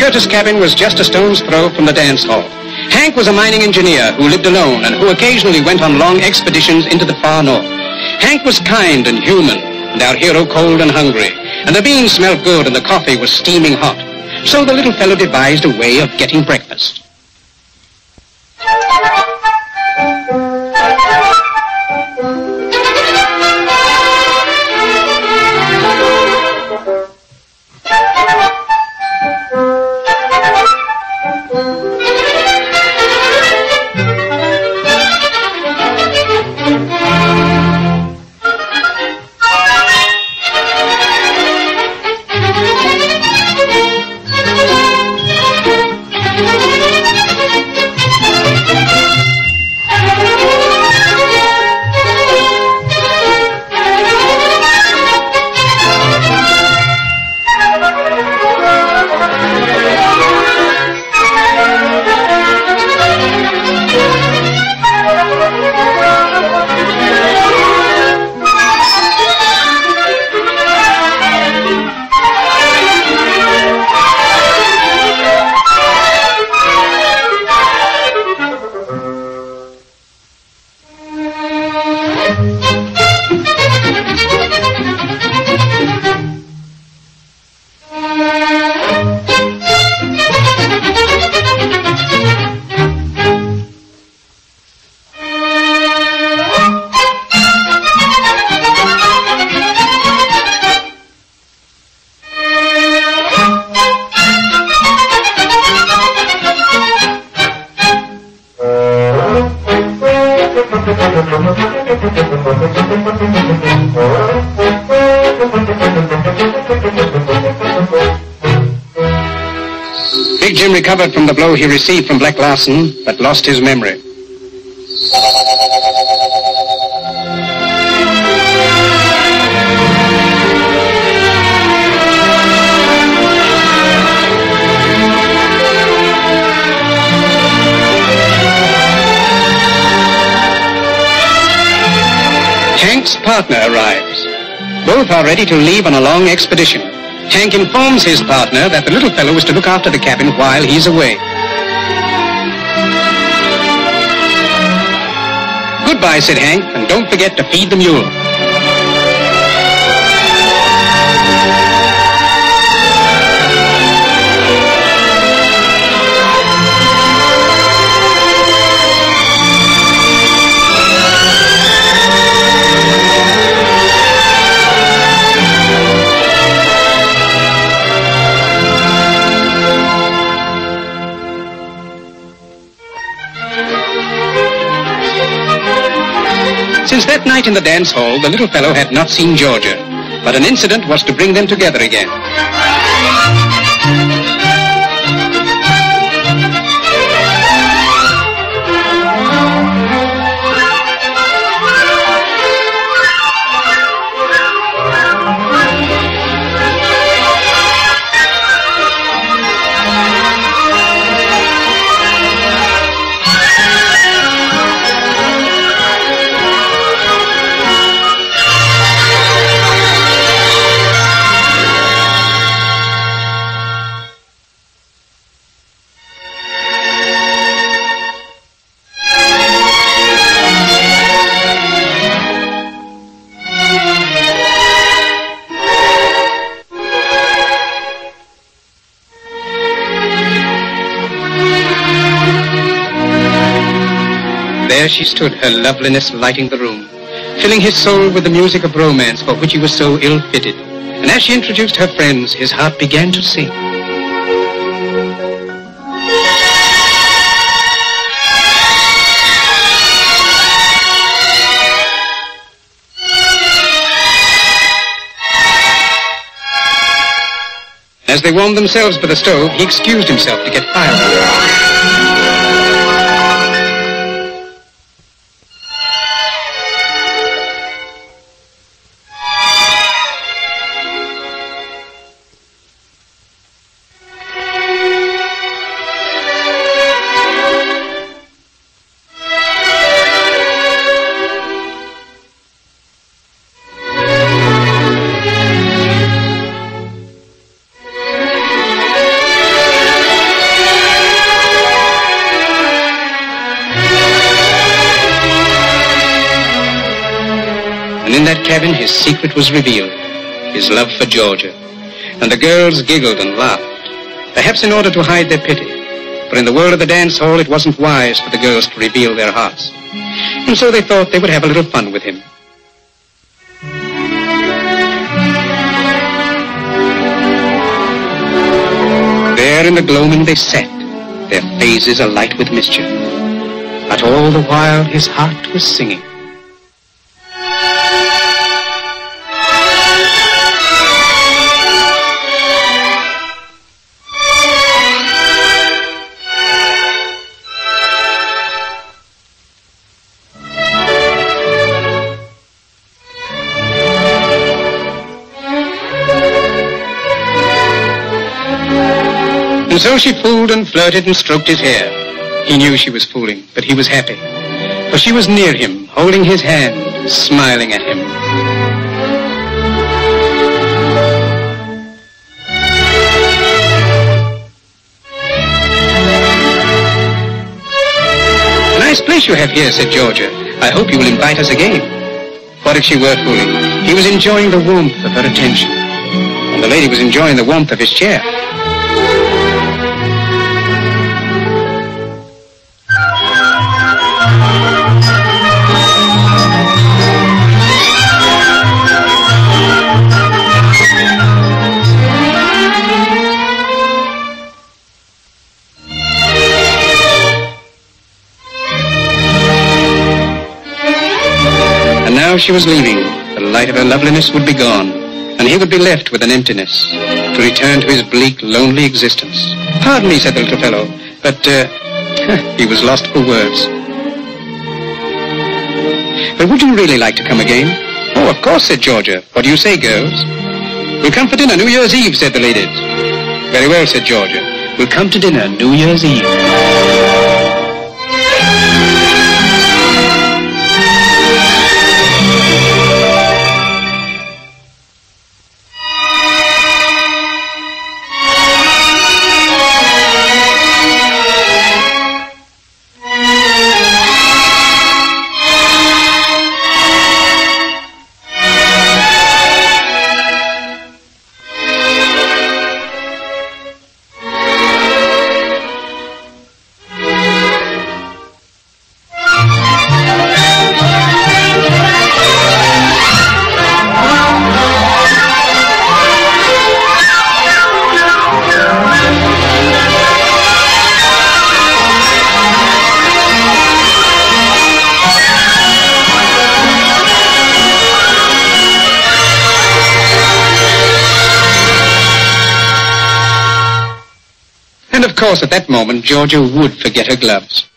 Curtis cabin was just a stone's throw from the dance hall. Hank was a mining engineer who lived alone and who occasionally went on long expeditions into the far north. Hank was kind and human, and our hero cold and hungry, and the beans smelled good and the coffee was steaming hot. So the little fellow devised a way of getting breakfast. Big Jim recovered from the blow he received from Black Larson, but lost his memory. Hank's partner arrives. Both are ready to leave on a long expedition. Hank informs his partner that the little fellow is to look after the cabin while he's away. Goodbye, said Hank, and don't forget to feed the mule. Since that night in the dance hall, the little fellow had not seen Georgia, but an incident was to bring them together again. There she stood, her loveliness lighting the room, filling his soul with the music of romance for which he was so ill-fitted. And as she introduced her friends, his heart began to sing. As they warmed themselves by the stove, he excused himself to get firewood. cabin, his secret was revealed, his love for Georgia. And the girls giggled and laughed, perhaps in order to hide their pity. But in the world of the dance hall, it wasn't wise for the girls to reveal their hearts. And so they thought they would have a little fun with him. There in the gloaming they sat, their faces alight with mischief. But all the while his heart was singing. And so she fooled and flirted and stroked his hair. He knew she was fooling, but he was happy. For she was near him, holding his hand, smiling at him. "A nice place you have here," said Georgia. "I hope you will invite us again." What if she were fooling? He was enjoying the warmth of her attention, and the lady was enjoying the warmth of his chair. Now she was leaving. The light of her loveliness would be gone, and he would be left with an emptiness, to return to his bleak, lonely existence. "Pardon me," said the little fellow, but he was lost for words. "But would you really like to come again?" "Oh, of course," said Georgia. "What do you say, girls?" "We'll come for dinner New Year's Eve," said the ladies. "Very well," said Georgia. "We'll come to dinner New Year's Eve." And of course, at that moment, Georgia would forget her gloves.